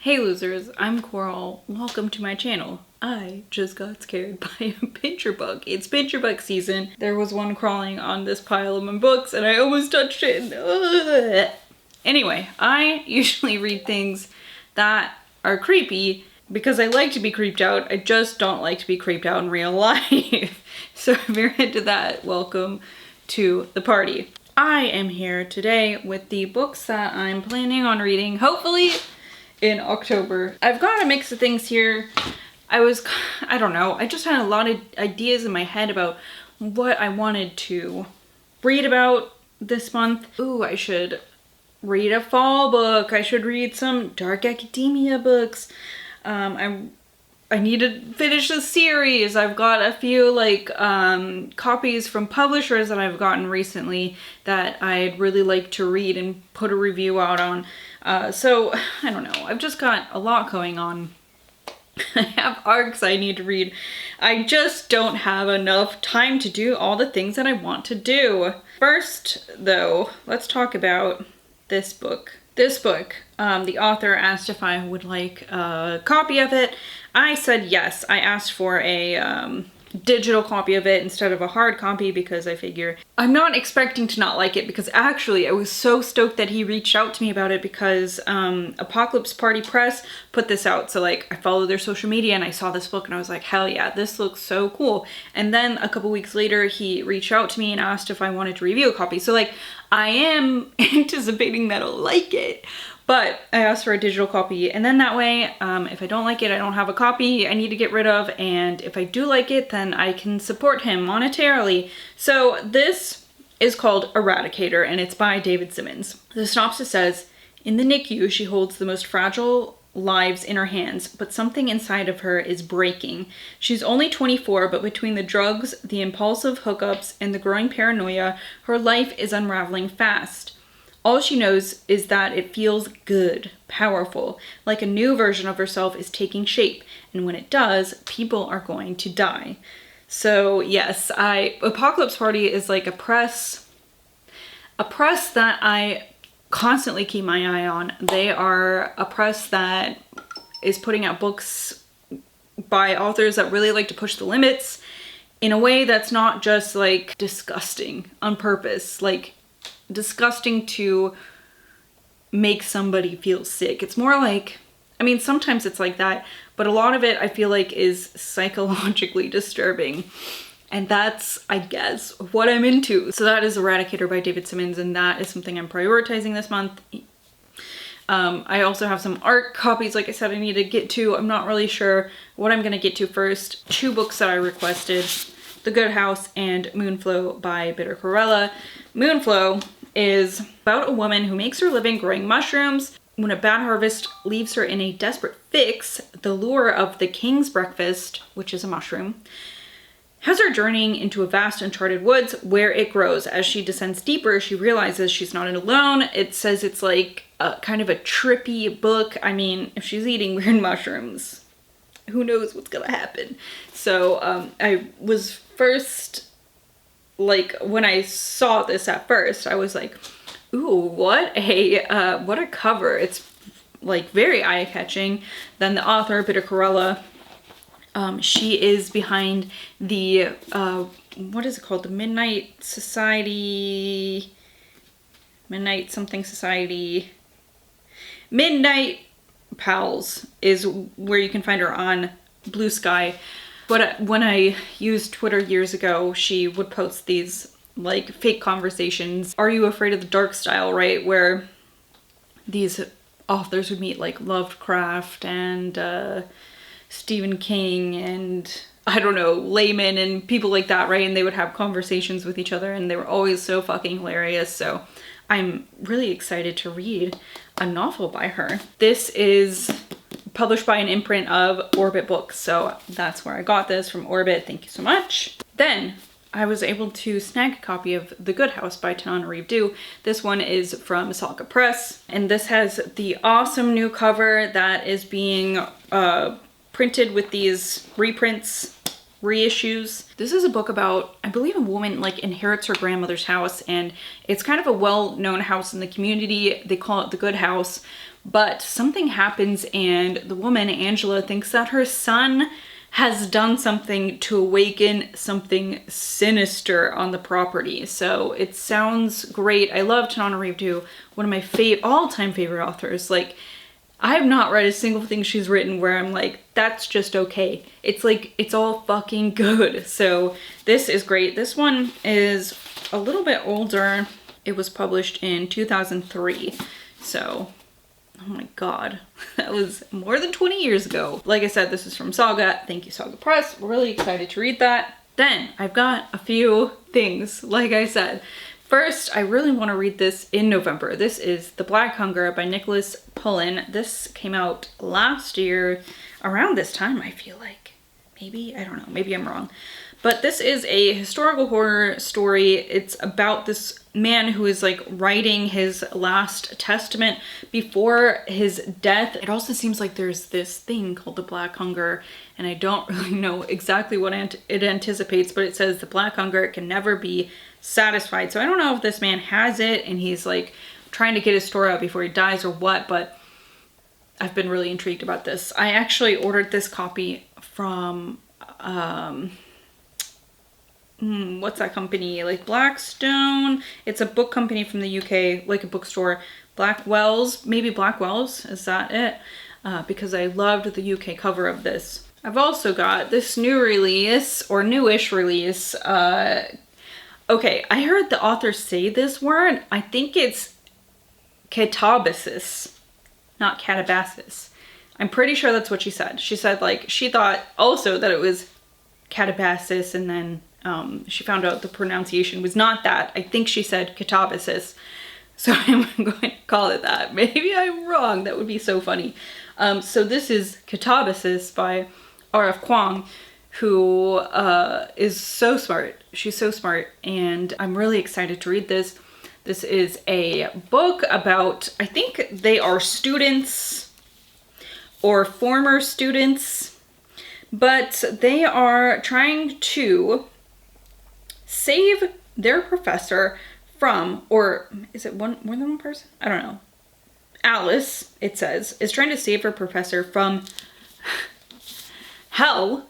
Hey losers, I'm Coral. Welcome to my channel. I just got scared by a pincher bug. It's pincher bug season. There was one crawling on this pile of my books and I almost touched it. And, Anyway, I usually read things that are creepy because I like to be creeped out. I just don't like to be creeped out in real life. So if you're into that, welcome to the party. I am here today with the books that I'm planning on reading, hopefully in October. I've got a mix of things here. I don't know, I just had a lot of ideas in my head about what I wanted to read about this month. Ooh, I should read a fall book. I should read some dark academia books. I need to finish the series. I've got a few copies from publishers that I've gotten recently that I'd really like to read and put a review out on. So I don't know, I've just got a lot going on. I have arcs I need to read. I just don't have enough time to do all the things that I want to do. First though, let's talk about this book. This book, the author asked if I would like a copy of it. I said yes. I asked for a digital copy of it instead of a hard copy because I figure I'm not expecting to not like it, because actually I was so stoked that he reached out to me about it because Apocalypse Party Press put this out. So I followed their social media and I saw this book and I was like, hell yeah, this looks so cool. And then a couple weeks later he reached out to me and asked if I wanted to review a copy. So I am anticipating that I'll like it. But I asked for a digital copy, and then that way, if I don't like it, I don't have a copy I need to get rid of, and if I do like it, then I can support him monetarily. So this is called Eradicator, and it's by David Simmons. The synopsis says, in the NICU, she holds the most fragile lives in her hands, but something inside of her is breaking. She's only 24, but between the drugs, the impulsive hookups, and the growing paranoia, her life is unraveling fast. All she knows is that it feels good, powerful, like a new version of herself is taking shape, and when it does, people are going to die. So yes, Apocalypse Party is like a press that I constantly keep my eye on. They are a press that is putting out books by authors that really like to push the limits in a way that's not just disgusting on purpose, disgusting to make somebody feel sick. It's more sometimes it's like that, but a lot of it I feel like is psychologically disturbing. And that's, I guess, what I'm into. So that is Eradicator by David Simmons, and that is something I'm prioritizing this month. I also have some art copies, like I said, I need to get to. I'm not really sure what I'm gonna get to first. Two books that I requested, The Good House and Moonflow by Karella. Moonflow is about a woman who makes her living growing mushrooms. When a bad harvest leaves her in a desperate fix, the lure of the king's breakfast, which is a mushroom, has her journeying into a vast uncharted woods where it grows. As she descends deeper, she realizes she's not alone. It says it's kind of a trippy book. I mean, if she's eating weird mushrooms, who knows what's gonna happen. So I was first, when I saw this at first, I was like, ooh, what a cover. It's very eye-catching. Then the author, Karella, she is behind the, what is it called? The Midnight Pals is where you can find her on Blue Sky. But when I used Twitter years ago, she would post these fake conversations. Are you afraid of the dark style, right? Where these authors would meet Lovecraft and Stephen King and I don't know, laymen and people like that, right? And they would have conversations with each other and they were always so fucking hilarious. So I'm really excited to read a novel by her. This is published by an imprint of Orbit Books, so that's where I got this, from Orbit. Thank you so much. Then I was able to snag a copy of The Good House by Tananarive. This one is from Saga Press, and this has the awesome new cover that is being printed with these reprints, reissues. This is a book about, I believe, a woman inherits her grandmother's house, and it's kind of a well-known house in the community. They call it The Good House, But something happens and the woman, Angela, thinks that her son has done something to awaken something sinister on the property. So it sounds great. I love Tananarive too, one of my all-time favorite authors. Like, I have not read a single thing she's written where I'm like, that's just okay. It's like, it's all fucking good. So this is great. This one is a little bit older. It was published in 2003. So, oh my God, that was more than 20 years ago. Like I said, this is from Saga. Thank you, Saga Press. We're really excited to read that. Then I've got a few things, like I said. First, I really want to read this in November. This is The Black Hunger by Nicholas Pullen. This came out last year around this time, I feel like. Maybe, I don't know, maybe I'm wrong. But this is a historical horror story. It's about this man who is like writing his last testament before his death. It also seems like there's this thing called the Black Hunger, and I don't really know exactly what it anticipates, but it says the Black Hunger can never be satisfied. So I don't know if this man has it and he's like trying to get his story out before he dies or what, but I've been really intrigued about this. I actually ordered this copy from what's that company? Like Blackstone. It's a book company from the UK, like a bookstore. Blackwell's, maybe Blackwell's, is that it? Because I loved the UK cover of this. I've also got this new release, or newish release. Okay, I heard the author say this word. I think it's Katabasis, not Katabasis. I'm pretty sure that's what she said. She said like, she thought also that it was Katabasis, and then she found out the pronunciation was not that. I think she said Katabasis. So I'm going to call it that. Maybe I'm wrong. That would be so funny. So this is Katabasis by RF Kuang, who is so smart. She's so smart, and I'm really excited to read this. This is a book about, I think they are students or former students, but they are trying to save their professor from, or is it more than one person? I don't know. Alice, it says, is trying to save her professor from hell.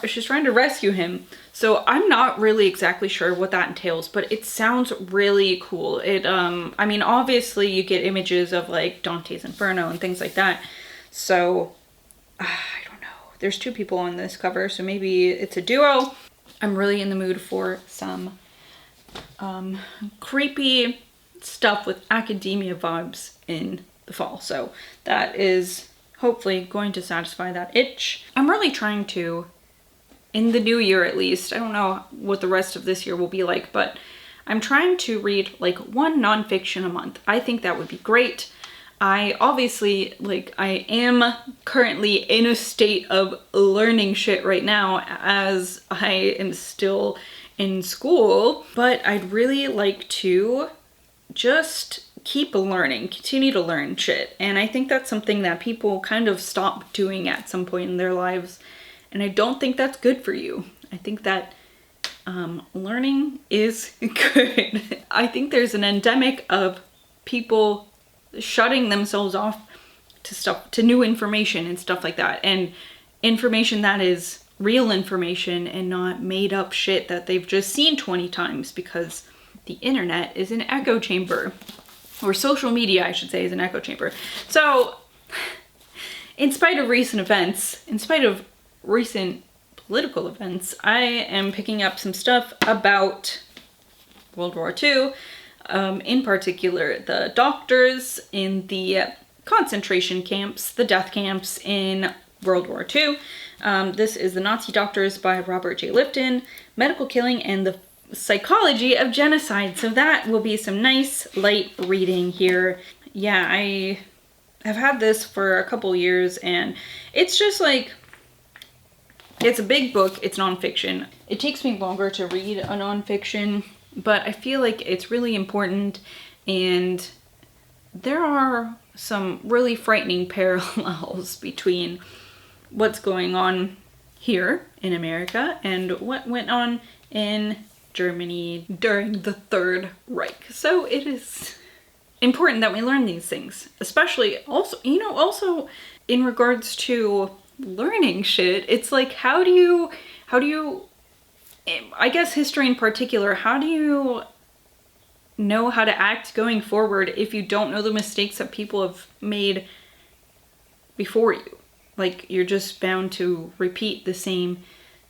She's trying to rescue him. So I'm not really exactly sure what that entails, but it sounds really cool. I mean, obviously you get images of like Dante's Inferno and things like that. So I don't know. There's two people on this cover, so maybe it's a duo. I'm really in the mood for some creepy stuff with academia vibes in the fall. So that is hopefully going to satisfy that itch. I'm really trying to, in the new year at least, I don't know what the rest of this year will be like, but I'm trying to read like one nonfiction a month. I think that would be great. I obviously, like, I am currently in a state of learning shit right now as I am still in school, but I'd really like to just keep learning, continue to learn shit. And I think that's something that people kind of stop doing at some point in their lives. And I don't think that's good for you. I think that learning is good. I think there's an endemic of people shutting themselves off to new information and stuff like that. And information that is real information and not made up shit that they've just seen 20 times, because the internet is an echo chamber. Or social media, I should say, is an echo chamber. So, in spite of recent events, in spite of recent political events, I am picking up some stuff about World War II, in particular the doctors in the concentration camps, the death camps in World War II. This is The Nazi Doctors by Robert J. Lifton, Medical Killing and the Psychology of Genocide. So that will be some nice light reading here. Yeah, I have had this for a couple years, and it's just like, it's a big book, it's nonfiction. It takes me longer to read a nonfiction, but I feel like it's really important, and there are some really frightening parallels between what's going on here in America and what went on in Germany during the Third Reich. So it is important that we learn these things, especially also, you know, also in regards to learning shit. It's like, how do you, I guess history in particular, how do you know how to act going forward if you don't know the mistakes that people have made before you? Like, you're just bound to repeat the same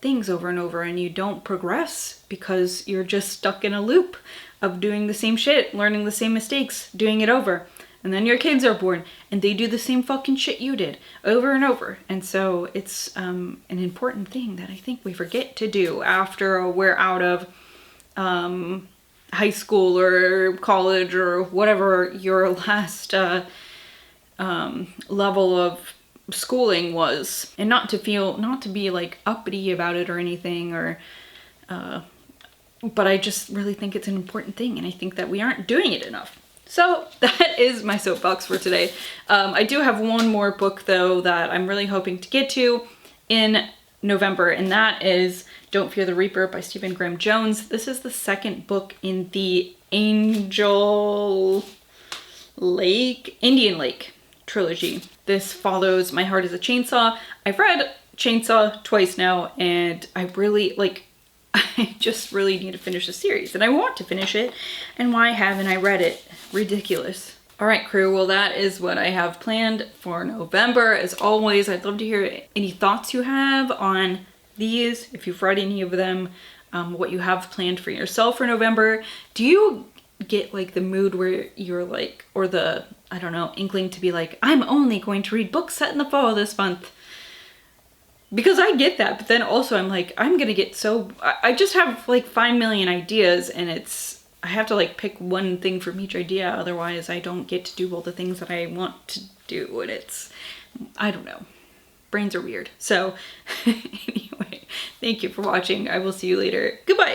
things over and over, and you don't progress because you're just stuck in a loop of doing the same shit, learning the same mistakes, doing it over. And then your kids are born and they do the same fucking shit you did over and over. And so it's an important thing that I think we forget to do after we're out of high school or college or whatever your last level of schooling was. And not to be like uppity about it or anything, or but I just really think it's an important thing, and I think that we aren't doing it enough. So that is my soapbox for today. I do have one more book though that I'm really hoping to get to in November, and that is Don't Fear the Reaper by Stephen Graham Jones. This is the second book in the Indian Lake trilogy. This follows My Heart is a Chainsaw. I've read Chainsaw twice now, and I just really need to finish the series, and I want to finish it, and why haven't I read it? Ridiculous. All right, crew, well, that is what I have planned for November. As always, I'd love to hear any thoughts you have on these, if you've read any of them, what you have planned for yourself for November. Do you get like the mood where you're like, or the, I don't know, inkling to be like, I'm only going to read books set in the fall this month? Because I get that, but then also I'm like, I'm gonna get so, I just have like 5 million ideas, and I have to like pick one thing from each idea, otherwise I don't get to do all the things that I want to do, and I don't know. Brains are weird. So anyway, thank you for watching. I will see you later. Goodbye.